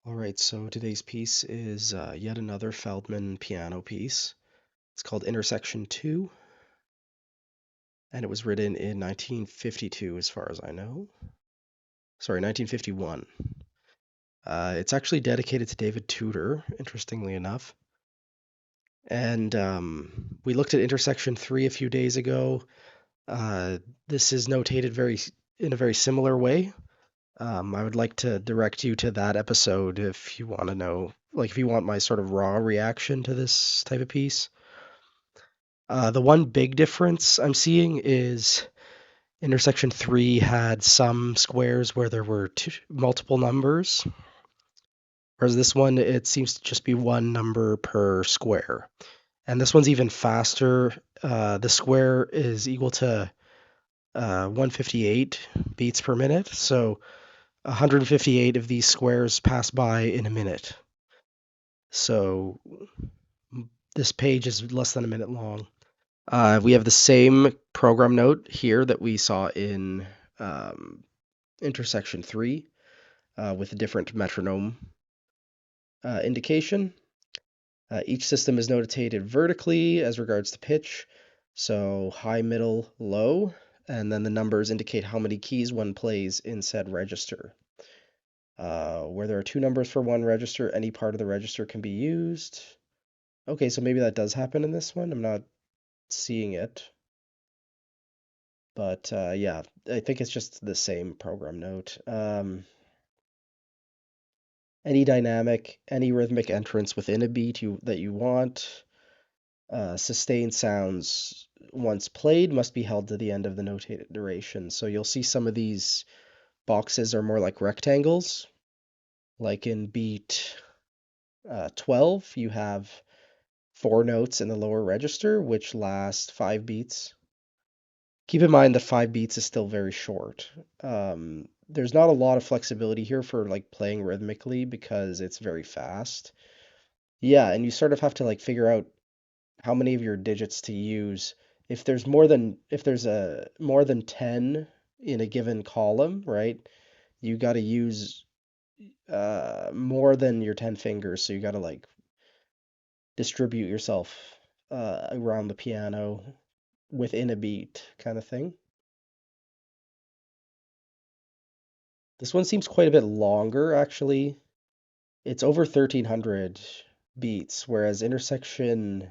All right, so today's piece is yet another Feldman piano piece. It's called Intersection 2, and it was written in 1952, as far as I know. Sorry, 1951. It's actually dedicated to David Tudor, interestingly enough. And we looked at Intersection 3 a few days ago. Uh, this is notated in a very similar way. I would like to direct you to that episode if you want to know, like, if you want my sort of raw reaction to this type of piece. The one big difference I'm seeing is intersection 3 had some squares where there were multiple numbers, whereas this one, it seems to just be one number per square. And this one's even faster. The square is equal to 158 beats per minute. So 158 of these squares pass by in a minute. So this page is less than a minute long. We have the same program note here that we saw in um, intersection 3 with a different metronome indication. Each system is notated vertically as regards to pitch, so high, middle, low, and then the numbers indicate how many keys one plays in said register. Where there are two numbers for one register, any part of the register can be used. Okay, so maybe that does happen in this one. I'm not seeing it. But yeah, I think it's just the same program note. Any dynamic, any rhythmic entrance within a beat that you want. Sustained sounds once played must be held to the end of the notated duration. So you'll see some of these boxes are more like rectangles. Like in beat 12, you have four notes in the lower register, which last 5 beats. Keep in mind that 5 beats is still very short. There's not a lot of flexibility here for like playing rhythmically because it's very fast. Yeah, and you sort of have to like figure out how many of your digits to use. If there's a more than 10 in a given column, right? You got to use more than your 10 fingers, so you got to like distribute yourself around the piano within a beat kind of thing. This one seems quite a bit longer, actually. It's over 1300 beats, whereas intersection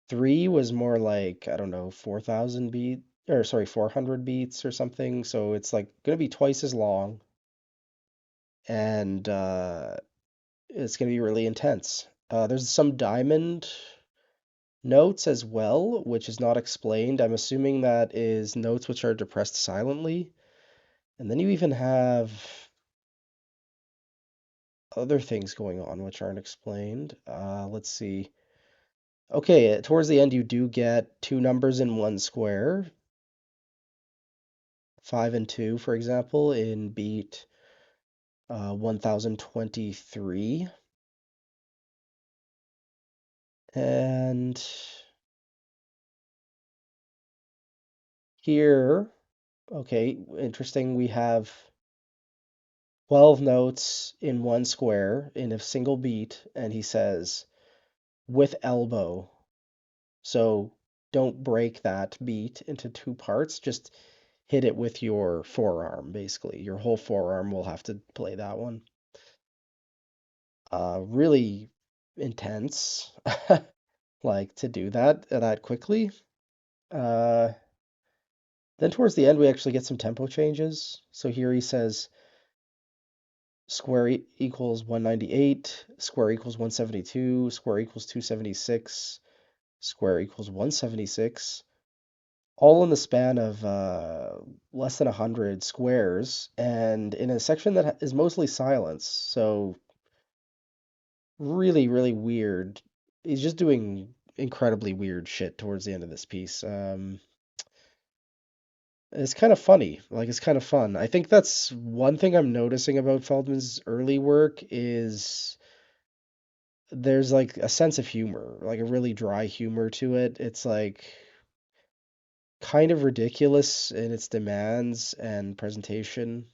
3 was more like, I don't know, 4000 beat or sorry, 400 beats or something. So it's like going to be twice as long and it's going to be really intense. There's some diamond notes as well, which is not explained. I'm assuming that is notes which are depressed silently. And then you even have other things going on which aren't explained. Let's see. Okay, towards the end, you do get two numbers in one square, 5 and 2, for example, in beat 1023. And here, okay, interesting, we have 12 notes in one square in a single beat, and he says, with elbow. So don't break that beat into two parts, just hit it with your forearm, basically. Your whole forearm will have to play that one. Really intense, like to do that quickly. Uh, then towards the end, we actually get some tempo changes. So here he says square equals 198, square equals 172, square equals 276, square equals 176, all in the span of less than 100 squares, and in a section that is mostly silence. So really, really weird. He's just doing incredibly weird shit towards the end of this piece. It's kind of funny. Like it's kind of fun. I think that's one thing I'm noticing about Feldman's early work is there's like a sense of humor, like a really dry humor to it. It's like kind of ridiculous in its demands and presentation.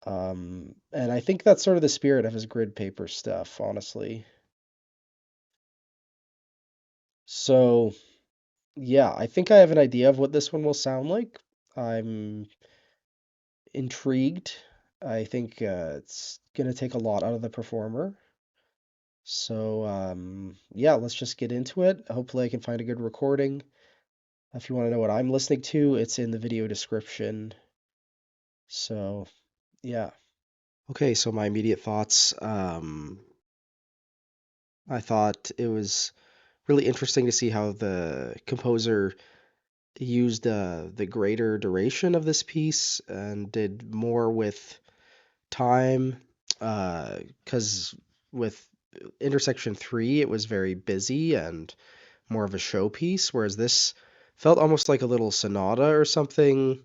And I think that's sort of the spirit of his grid paper stuff, honestly. So, yeah, I think I have an idea of what this one will sound like. I'm intrigued. I think it's gonna take a lot out of the performer. So, yeah, let's just get into it. Hopefully, I can find a good recording. If you want to know what I'm listening to, it's in the video description. So, yeah. Okay, so my immediate thoughts. I thought it was really interesting to see how the composer used the greater duration of this piece and did more with time. Because with Intersection 3, it was very busy and more of a showpiece, whereas this felt almost like a little sonata or something.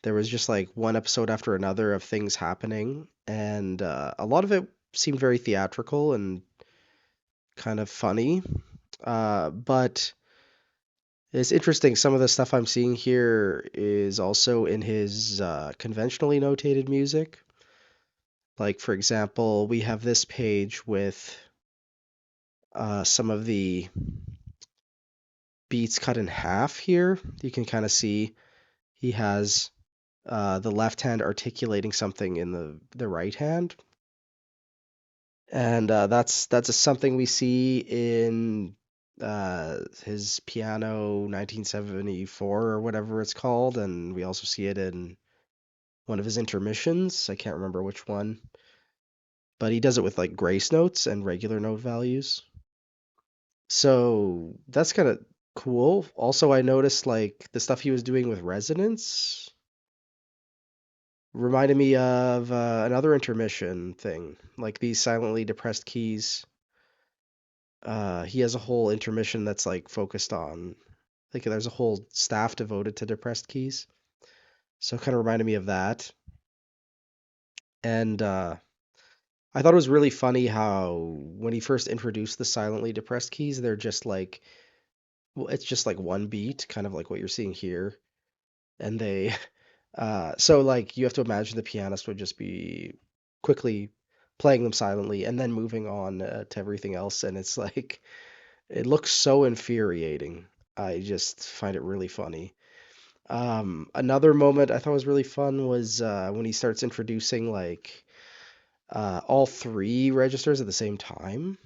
There was just like one episode after another of things happening, and a lot of it seemed very theatrical and kind of funny. But it's interesting. Some of the stuff I'm seeing here is also in his conventionally notated music. Like, for example, we have this page with some of the beats cut in half here. You can kind of see he has the left hand articulating something in the right hand, and that's something we see in his piano 1974 or whatever it's called, and we also see it in one of his intermissions. I can't remember which one, but he does it with like grace notes and regular note values. So that's kind of cool. Also, I noticed like the stuff he was doing with resonance reminded me of another intermission thing, like these silently depressed keys. He has a whole intermission that's like focused on, like there's a whole staff devoted to depressed keys. So it kind of reminded me of that. And I thought it was really funny how when he first introduced the silently depressed keys, they're just like, well, it's just like one beat, kind of like what you're seeing here. And they, so like you have to imagine the pianist would just be quickly playing them silently and then moving on to everything else. And it's like, it looks so infuriating. I just find it really funny. Another moment I thought was really fun was when he starts introducing like all three registers at the same time.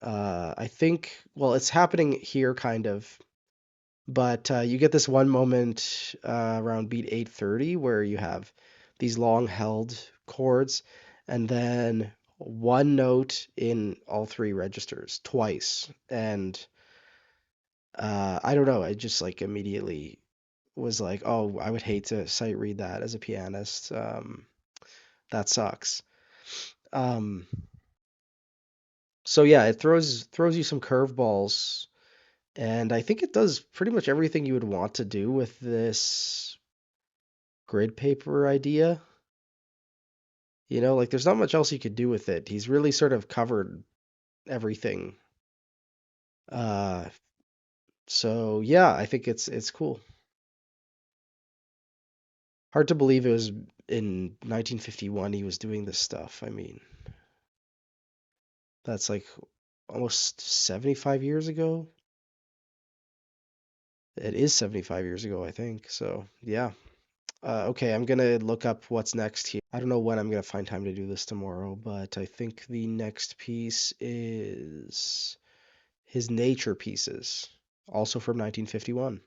I think, well, it's happening here kind of, but you get this one moment around beat 830 where you have these long held chords and then one note in all three registers twice. And I don't know, I just like immediately was like, oh, I would hate to sight read that as a pianist. That sucks. Um, so yeah, it throws you some curveballs, and I think it does pretty much everything you would want to do with this grid paper idea. You know, like there's not much else you could do with it. He's really sort of covered everything. Uh, so yeah, I think it's cool. Hard to believe it was in 1951 he was doing this stuff. I mean, that's like almost 75 years ago. It is 75 years ago, I think. So, yeah. Okay, I'm gonna look up what's next here. I don't know when I'm gonna find time to do this tomorrow, but I think the next piece is his nature pieces, also from 1951.